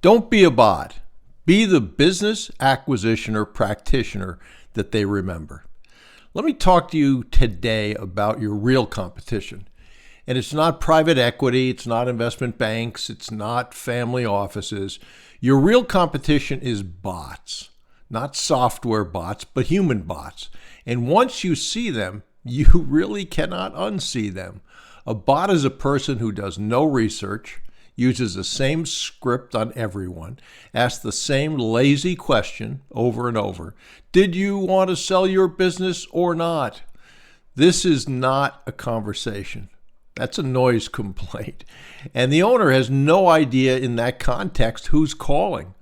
Don't be a bot. Be the business acquisitioner practitioner that they remember. Let me talk to you today about your real competition. And it's not private equity, it's not investment banks, it's not family offices. Your real competition is bots. Not software bots, but human bots. And once you see them, you really cannot unsee them. A bot is a person who does no research, uses the same script on everyone, asks the same lazy question over and over. Did you want to sell your business or not? This is not a conversation. That's a noise complaint. And the owner has no idea in that context who's calling.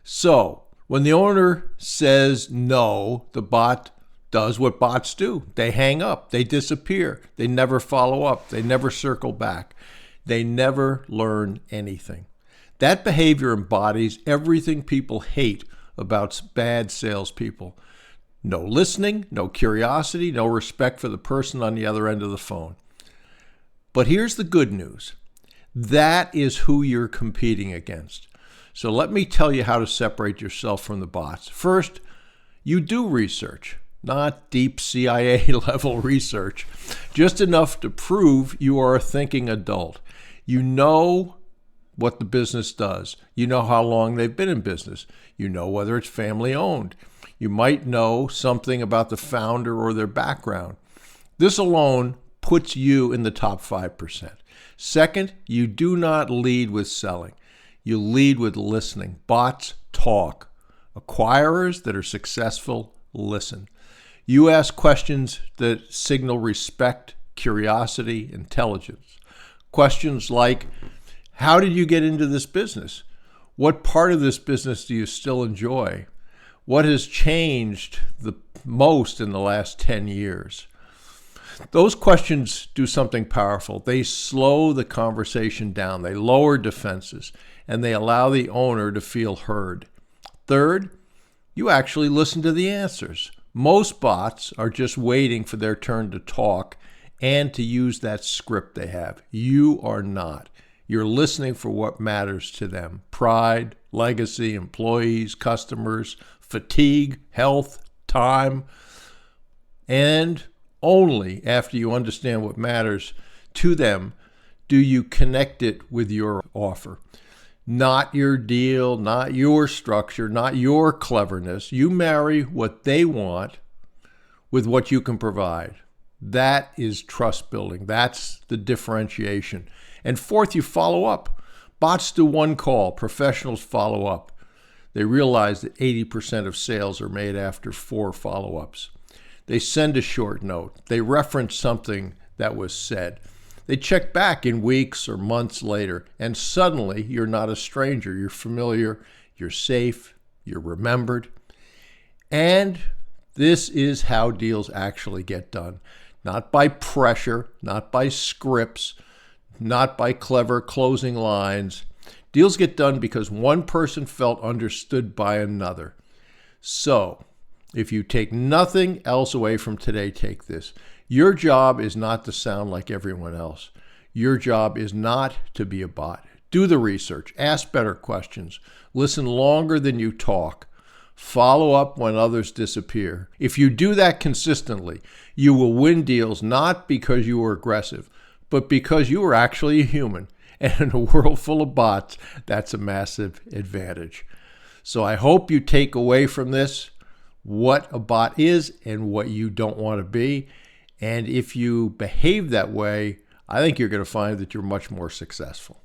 So when the owner says no, the bot does what bots do. They hang up, they disappear, they never follow up, they never circle back. They never learn anything. That behavior embodies everything people hate about bad salespeople. No listening, no curiosity, no respect for the person on the other end of the phone. But here's the good news. That is who you're competing against. So let me tell you how to separate yourself from the bots. First, you do research, not deep CIA level research, just enough to prove you are a thinking adult. You know what the business does. You know how long they've been in business. You know whether it's family owned. You might know something about the founder or their background. This alone puts you in the top 5%. Second, you do not lead with selling. You lead with listening. Bots talk. Acquirers that are successful listen. You ask questions that signal respect, curiosity, intelligence. Questions like, how did you get into this business? What part of this business do you still enjoy? What has changed the most in the last 10 years? Those questions do something powerful. They slow the conversation down. They lower defenses, and they allow the owner to feel heard. Third, you actually listen to the answers. Most bots are just waiting for their turn to talk and to use that script they have. You are not. You're listening for what matters to them. Pride, legacy, employees, customers, fatigue, health, time, and only after you understand what matters to them do you connect it with your offer. Not your deal, not your structure, not your cleverness. You marry what they want with what you can provide. That is trust building. That's the differentiation. And fourth, you follow up. Bots do one call. Professionals follow up. They realize that 80% of sales are made after 4 follow-ups. They send a short note. They reference something that was said. They check back in weeks or months later, and suddenly you're not a stranger. You're familiar, you're safe, you're remembered. And this is how deals actually get done. Not by pressure, not by scripts, not by clever closing lines. Deals get done because one person felt understood by another. So, if you take nothing else away from today, take this. Your job is not to sound like everyone else. Your job is not to be a bot. Do the research. Ask better questions. Listen longer than you talk. Follow up when others disappear. If you do that consistently, you will win deals not because you were aggressive, but because you are actually a human. And in a world full of bots, that's a massive advantage. So I hope you take away from this what a bot is and what you don't want to be. And if you behave that way, I think you're going to find that you're much more successful.